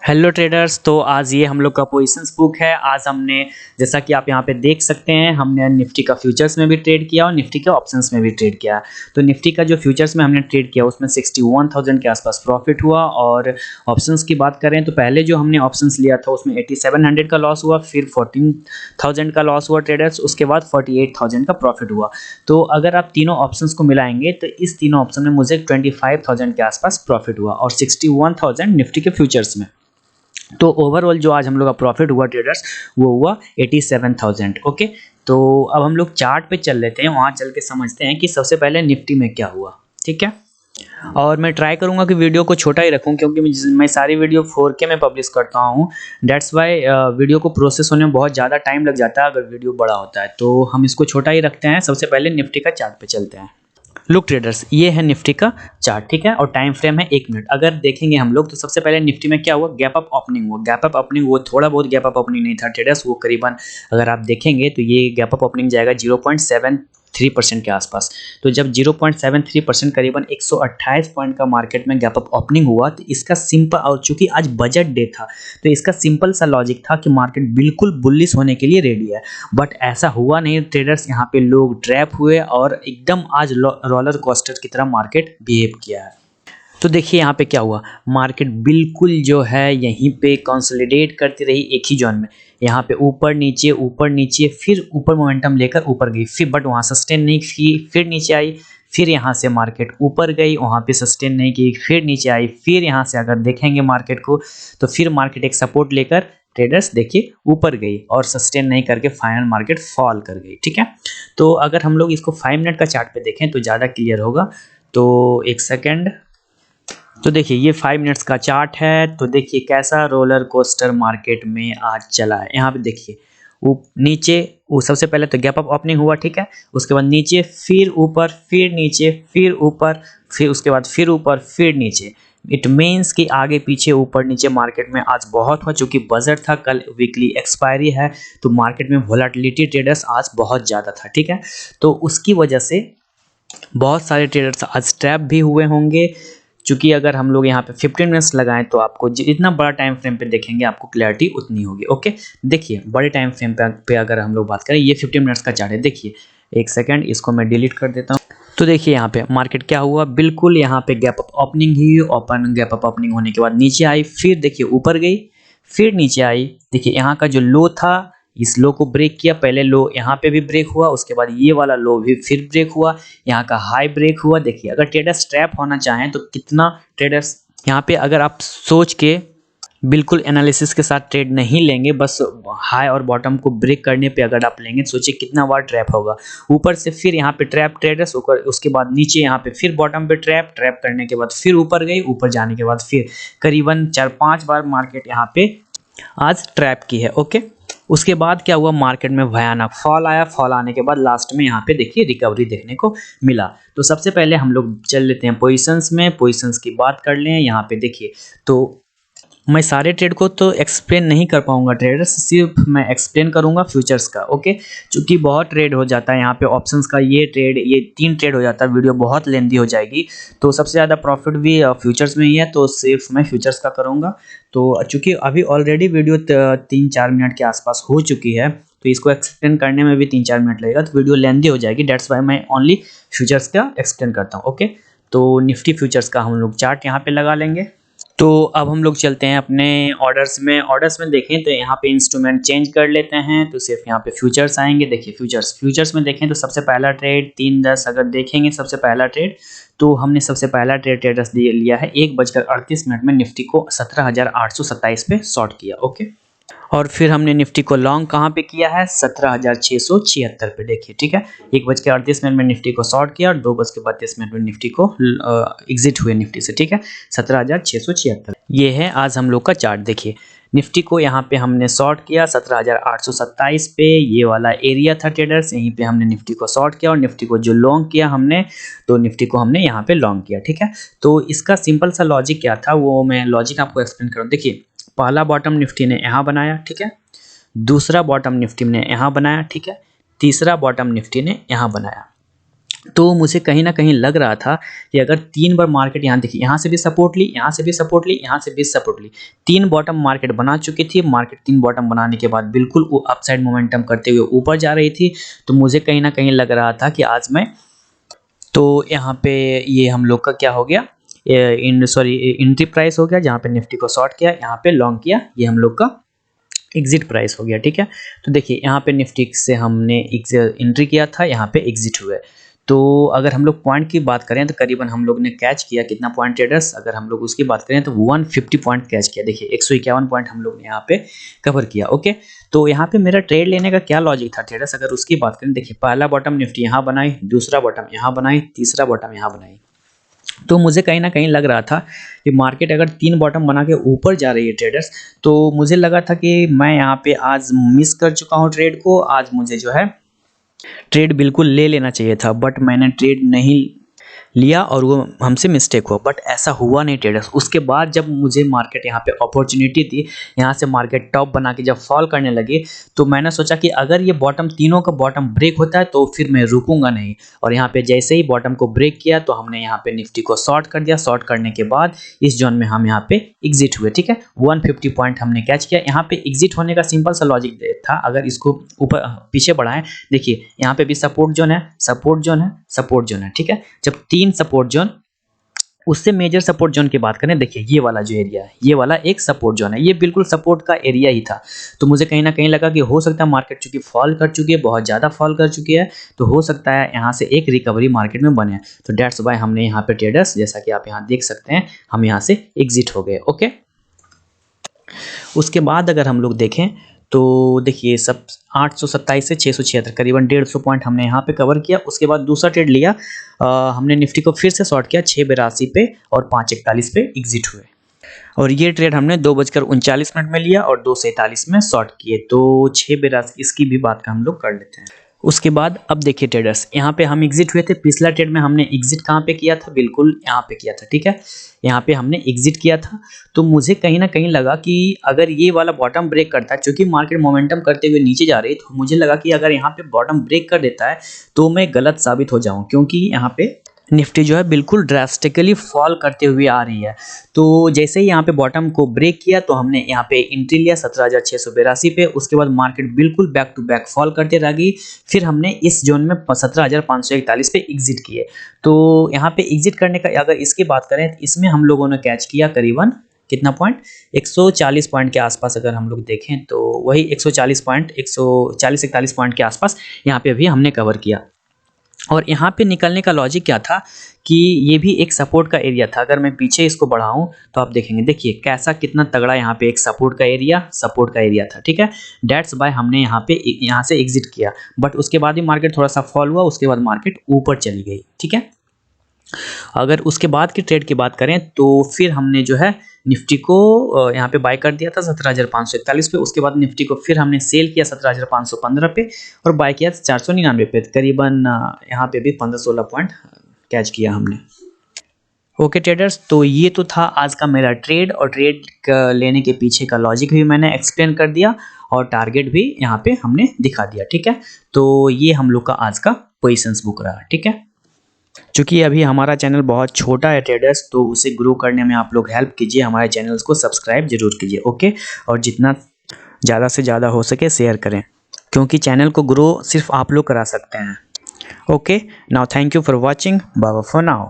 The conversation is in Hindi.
Hello traders. तो आज ये हम लोग का पोजीशंस बुक है। आज हमने जैसा कि आप यहाँ पे देख सकते हैं, हमने निफ्टी का फ्यूचर्स में भी ट्रेड किया और निफ्टी के ऑप्शंस में भी ट्रेड किया। तो निफ्टी का जो फ्यूचर्स में हमने ट्रेड किया उसमें 61,000 के आसपास प्रॉफिट हुआ। और ऑप्शंस की बात करें तो पहले जो हमने ऑप्शंस लिया था उसमें 8700 का लॉस हुआ, फिर 14,000 का लॉस हुआ ट्रेडर्स, उसके बाद 48,000 का प्रॉफिट हुआ। तो अगर आप तीनों ऑप्शंस को मिलाएंगे तो इस तीनों ऑप्शन में मुझे 25,000 के आसपास प्रॉफिट हुआ और 61,000 निफ्टी के फ्यूचर्स में। तो ओवरऑल जो आज हम लोग का प्रॉफिट हुआ ट्रेडर्स वो हुआ 87,000। ओके, तो अब हम लोग चार्ट पे चल लेते हैं, वहाँ चल के समझते हैं कि सबसे पहले निफ्टी में क्या हुआ। ठीक है, और मैं ट्राई करूंगा कि वीडियो को छोटा ही रखूं क्योंकि मैं सारी वीडियो 4K में पब्लिश करता हूं। दैट्स वाई वीडियो को प्रोसेस होने में बहुत ज़्यादा टाइम लग जाता है अगर वीडियो बड़ा होता है, तो हम इसको छोटा ही रखते हैं। सबसे पहले निफ्टी का चार्ट पे चलते हैं। लुक ट्रेडर्स, ये है निफ्टी का चार्ट, ठीक है, और टाइम फ्रेम है 1 मिनट। अगर देखेंगे हम लोग तो सबसे पहले निफ्टी में क्या हुआ, गैप अप ओपनिंग हुआ। गैप अप ओपनिंग वो थोड़ा बहुत गैप अप ओपनिंग नहीं था ट्रेडर्स, वो करीबन अगर आप देखेंगे तो ये गैप अप ओपनिंग जाएगा 0.73% के आसपास। तो जब 0.73% करीबन 128 पॉइंट का मार्केट में गैप अप ओपनिंग हुआ तो इसका सिंपल, और चूंकि आज बजट डे था तो इसका सिंपल सा लॉजिक था कि मार्केट बिल्कुल बुलिश होने के लिए रेडी है। बट ऐसा हुआ नहीं ट्रेडर्स, यहाँ पे लोग ट्रैप हुए और एकदम आज रोलर कोस्टर की तरह मार्केट बिहेव किया है। तो देखिए यहाँ पे क्या हुआ, मार्केट बिल्कुल जो है यहीं पे कंसोलिडेट करती रही एक ही जोन में। यहाँ पे ऊपर नीचे फिर ऊपर मोमेंटम लेकर ऊपर गई, फिर बट वहाँ सस्टेन नहीं की, फिर नीचे आई, फिर यहाँ से मार्केट ऊपर गई, वहाँ पे सस्टेन नहीं की, फिर नीचे आई, फिर यहाँ से अगर देखेंगे मार्केट को तो फिर मार्केट एक सपोर्ट लेकर ट्रेडर्स देखिए ऊपर गई और सस्टेन नहीं करके फाइनल मार्केट फॉल कर गई। ठीक है, तो अगर हम लोग इसको 5 मिनट का चार्ट पे देखें तो ज़्यादा क्लियर होगा। तो एक सेकेंड, तो देखिए ये 5 मिनट्स का चार्ट है। तो देखिए कैसा रोलर कोस्टर मार्केट में आज चला है। यहाँ पे देखिए वो नीचे, वो सबसे पहले तो गैप अप ओपनिंग हुआ, ठीक है, उसके बाद नीचे, फिर ऊपर, फिर नीचे, फिर ऊपर, फिर उसके बाद फिर ऊपर, फिर नीचे। इट मीन्स कि आगे पीछे ऊपर नीचे मार्केट में आज बहुत हुआ। चूंकि बजट था, कल वीकली एक्सपायरी है, तो मार्केट में वोलेटिलिटी ट्रेडर्स आज बहुत ज़्यादा था। ठीक है, तो उसकी वजह से बहुत सारे ट्रेडर्स आज ट्रैप भी हुए होंगे। चूंकि अगर हम लोग यहाँ पे 15 मिनट्स लगाएं तो आपको जितना बड़ा टाइम फ्रेम पे देखेंगे आपको क्लैरिटी उतनी होगी। ओके, देखिए बड़े टाइम फ्रेम पे अगर हम लोग बात करें, ये 15 मिनट्स का चार्ट है। देखिए एक सेकंड, इसको मैं डिलीट कर देता हूँ। तो देखिए यहाँ पे मार्केट क्या हुआ, बिल्कुल यहाँ पे गैप अप ओपनिंग ही, ओपन गैप अप ओपनिंग होने के बाद नीचे आई, फिर देखिए ऊपर गई, फिर नीचे आई। देखिए यहाँ का जो लो था, इस लो को ब्रेक किया, पहले लो यहाँ पे भी ब्रेक हुआ, उसके बाद ये वाला लो भी फिर ब्रेक हुआ, यहाँ का हाई ब्रेक हुआ। देखिए अगर ट्रेडर्स ट्रैप होना चाहें तो कितना ट्रेडर्स यहाँ पे, अगर आप सोच के बिल्कुल एनालिसिस के साथ ट्रेड नहीं लेंगे, बस हाई और बॉटम को ब्रेक करने पे अगर आप लेंगे, सोचिए कितना बार ट्रैप होगा। ऊपर से फिर यहाँ पे ट्रैप ट्रेडर्स, ऊपर उसके बाद नीचे, यहाँ पे फिर बॉटम पे ट्रैप, ट्रैप करने के बाद फिर ऊपर गई, ऊपर जाने के बाद फिर करीबन 4-5 बार मार्केट यहाँ पे आज ट्रैप की है। ओके, उसके बाद क्या हुआ, मार्केट में भयानक फॉल आया। फॉल आने के बाद लास्ट में यहाँ पे देखिए रिकवरी देखने को मिला। तो सबसे पहले हम लोग चल लेते हैं पोजीशंस में, पोजीशंस की बात कर लें। यहाँ पे देखिए, तो मैं सारे ट्रेड को तो एक्सप्लेन नहीं कर पाऊंगा ट्रेडर्स, सिर्फ मैं एक्सप्लेन करूंगा फ्यूचर्स का। ओके, क्योंकि बहुत ट्रेड हो जाता है यहाँ पे, ऑप्शंस का ये 3 ट्रेड हो जाता है, वीडियो बहुत लेंदी हो जाएगी। तो सबसे ज़्यादा प्रॉफिट भी फ्यूचर्स में ही है, तो सिर्फ मैं फ्यूचर्स का करूँगा। तो चूँकि अभी ऑलरेडी वीडियो 3-4 मिनट के आसपास हो चुकी है, तो इसको एक्सप्लेन करने में भी 3-4 मिनट लगेगा, तो वीडियो लेंदी हो जाएगी। डेट्स वाई मैं ओनली फ्यूचर्स का एक्सप्लेन करता हूँ। ओके, तो निफ्टी फ्यूचर्स का हम लोग चार्ट यहाँ पे लगा लेंगे। तो अब हम लोग चलते हैं अपने ऑर्डर्स में। ऑर्डर्स में देखें तो यहाँ पे इंस्ट्रूमेंट चेंज कर लेते हैं, तो सिर्फ यहाँ पे फ्यूचर्स आएंगे। देखिए फ्यूचर्स में देखें तो सबसे पहला ट्रेड 3:10 अगर देखेंगे, सबसे पहला ट्रेड, तो हमने सबसे पहला ट्रेड ट्रेडर्स लिया है 1:38 में निफ्टी को 17,827 पे शॉर्ट किया। ओके, और फिर हमने निफ्टी को लॉन्ग कहाँ पे किया है, 17,676 पे। देखिए ठीक है, 1:38 में निफ्टी को शॉर्ट किया और 2:32 में निफ्टी को एग्जिट हुए निफ्टी से। ठीक है, 17,676 ये है आज हम लोग का चार्ट। देखिए निफ्टी को यहाँ पे हमने शॉर्ट किया 17,827 पे, ये वाला एरिया था ट्रेडर्स, यहीं पे हमने निफ्टी को शॉर्ट किया और निफ्टी को जो लॉन्ग किया हमने, तो निफ्टी को हमने यहाँ पे लॉन्ग किया। ठीक है, तो इसका सिंपल सा लॉजिक क्या था वो मैं लॉजिक आपको एक्सप्लेन करूँ। देखिए पहला बॉटम निफ्टी ने यहाँ बनाया, ठीक है, दूसरा बॉटम निफ्टी ने यहाँ बनाया, ठीक है, तीसरा बॉटम निफ्टी ने यहाँ बनाया। तो मुझे कहीं ना कहीं लग रहा था कि अगर 3 बार मार्केट, यहाँ देखिए, यहाँ से भी सपोर्ट ली, यहाँ से भी सपोर्ट ली, यहाँ से भी सपोर्ट ली, 3 बॉटम मार्केट बना चुकी थी। मार्केट 3 बॉटम बनाने के बाद बिल्कुल वो अपसाइड मोमेंटम करते हुए ऊपर जा रही थी। तो मुझे कहीं ना कहीं लग रहा था कि आज मैं, तो यहाँ पे ये हम लोग का क्या हो गया, एंट्री प्राइस हो गया, जहाँ पे निफ्टी को शॉर्ट किया, यहाँ पे लॉन्ग किया, ये हम लोग का एग्जिट प्राइस हो गया। ठीक है, तो देखिए यहाँ पे निफ्टी से हमने एंट्री किया था, यहाँ पे एग्जिट हुए। तो अगर हम लोग पॉइंट की बात करें तो करीबन हम लोग ने कैच किया कितना पॉइंट ट्रेडर्स, अगर हम लोग उसकी बात करें तो 150 पॉइंट कैच किया। देखिए 151 पॉइंट हम लोग ने यहाँ पे कवर किया। ओके, तो यहाँ पे मेरा ट्रेड लेने का क्या लॉजिक था ट्रेडर्स, अगर उसकी बात करें, देखिए पहला बॉटम निफ्टी यहाँ बनाई, दूसरा बॉटम यहाँ बनाई, तीसरा बॉटम यहाँ बनाई। तो मुझे कहीं ना कहीं लग रहा था कि मार्केट अगर 3 बॉटम बना के ऊपर जा रही है ट्रेडर्स, तो मुझे लगा था कि मैं यहाँ पे आज मिस कर चुका हूँ ट्रेड को, आज मुझे जो है ट्रेड बिल्कुल ले लेना चाहिए था, बट मैंने ट्रेड नहीं लिया और वो हमसे मिस्टेक हुआ। बट ऐसा हुआ नहीं ट्रेडर्स। उसके बाद जब मुझे मार्केट यहाँ पे अपॉर्चुनिटी थी, यहाँ से मार्केट टॉप बना के जब फॉल करने लगे, तो मैंने सोचा कि अगर ये बॉटम, तीनों का बॉटम ब्रेक होता है तो फिर मैं रुकूंगा नहीं। और यहाँ पे जैसे ही बॉटम को ब्रेक किया तो हमने यहाँ पे निफ्टी को शॉर्ट कर दिया। शॉर्ट करने के बाद इस जोन में हम यहाँ पे एग्जिट हुए। ठीक है, 150 पॉइंट हमने कैच किया। यहाँ पे एग्जिट होने का सिंपल सा लॉजिक था, अगर इसको ऊपर पीछे बढ़ाएं, देखिए यहाँ पे भी सपोर्ट जोन है, सपोर्ट जोन है, सपोर्ट जोन है। ठीक है, जब 3 सपोर्ट जोन, उससे मेजर सपोर्ट जोन की बात करें, देखिए ये वाला जो एरिया है, ये वाला एक सपोर्ट जोन है, ये बिल्कुल सपोर्ट का एरिया ही था। तो मुझे कहीं ना कहीं लगा कि हो सकता है मार्केट चूंकि फॉल कर चुकी है, बहुत ज़्यादा फॉल कर चुकी है, तो हो सकता है यहाँ से एक रिकवरी मार्केट में बने। तो डेट्स वाई हमने यहाँ पे ट्रेडर्स, जैसा कि आप यहाँ देख सकते हैं, हम यहाँ से एग्जिट हो गए। ओके, उसके बाद अगर हम लोग देखें तो देखिए सब 827 से 676, करीबन 150 पॉइंट हमने यहाँ पे कवर किया। उसके बाद दूसरा ट्रेड लिया, हमने निफ्टी को फिर से शॉर्ट किया 682 पे और 541 पे एग्जिट हुए। और ये ट्रेड हमने 2:39 में लिया और 2:43 में शॉर्ट किए। तो 682 इसकी भी बात का हम लोग कर लेते हैं। उसके बाद अब देखिए ट्रेडर्स, यहाँ पे हम एग्जिट हुए थे। पिछला ट्रेड में हमने एग्जिट कहाँ पे किया था, बिल्कुल यहाँ पे किया था। ठीक है, यहाँ पे हमने एग्जिट किया था। तो मुझे कहीं ना कहीं लगा कि अगर ये वाला बॉटम ब्रेक करता है, क्योंकि मार्केट मोमेंटम करते हुए नीचे जा रही है, तो मुझे लगा कि अगर यहाँ पे बॉटम ब्रेक कर देता है तो मैं गलत साबित हो जाऊँ, क्योंकि यहाँ पे निफ्टी जो है बिल्कुल ड्रास्टिकली फॉल करते हुए आ रही है। तो जैसे ही यहाँ पे बॉटम को ब्रेक किया तो हमने यहाँ पे एंट्री लिया 17,682 पे। उसके बाद मार्केट बिल्कुल बैक टू बैक फॉल करते रह गई। फिर हमने इस जोन में 17,541 पे एग्जिट किए। तो यहाँ पे एग्जिट करने का अगर इसकी बात करें तो इसमें हम लोगों ने कैच किया करीबन कितना पॉइंट, 140 पॉइंट के आसपास। अगर हम लोग देखें तो वही 140 पॉइंट, 140-41 पॉइंट के आसपास यहाँ पे भी हमने कवर किया। और यहाँ पे निकलने का लॉजिक क्या था कि ये भी एक सपोर्ट का एरिया था। अगर मैं पीछे इसको बढ़ाऊं तो आप देखेंगे, देखिए कैसा कितना तगड़ा यहाँ पे एक सपोर्ट का एरिया था। ठीक है, डेट्स बाय हमने यहाँ से एग्जिट किया। बट उसके बाद ही मार्केट थोड़ा सा फॉल हुआ, उसके बाद मार्केट ऊपर चली गई। ठीक है, अगर उसके बाद की ट्रेड की बात करें तो फिर हमने जो है निफ्टी को यहाँ पे बाय कर दिया था 17,541 पे। उसके बाद निफ्टी को फिर हमने सेल किया 17,515 पे और बाय किया 499 पे। करीबन यहाँ पे भी 15-16 पॉइंट कैच किया हमने। ओके ट्रेडर्स, तो ये तो था आज का मेरा ट्रेड, और ट्रेड लेने के पीछे का लॉजिक भी मैंने एक्सप्लेन कर दिया और टारगेट भी यहाँ पे हमने दिखा दिया। ठीक है, तो ये हम लोग का आज का पोजीशंस बुक रहा। ठीक है, चूँकि अभी हमारा चैनल बहुत छोटा है ट्रेडर्स, तो उसे ग्रो करने में आप लोग हेल्प कीजिए, हमारे चैनल्स को सब्सक्राइब जरूर कीजिए। ओके, और जितना ज़्यादा से ज़्यादा हो सके शेयर करें, क्योंकि चैनल को ग्रो सिर्फ आप लोग करा सकते हैं। Okay, now thank you for watching, bye bye for now.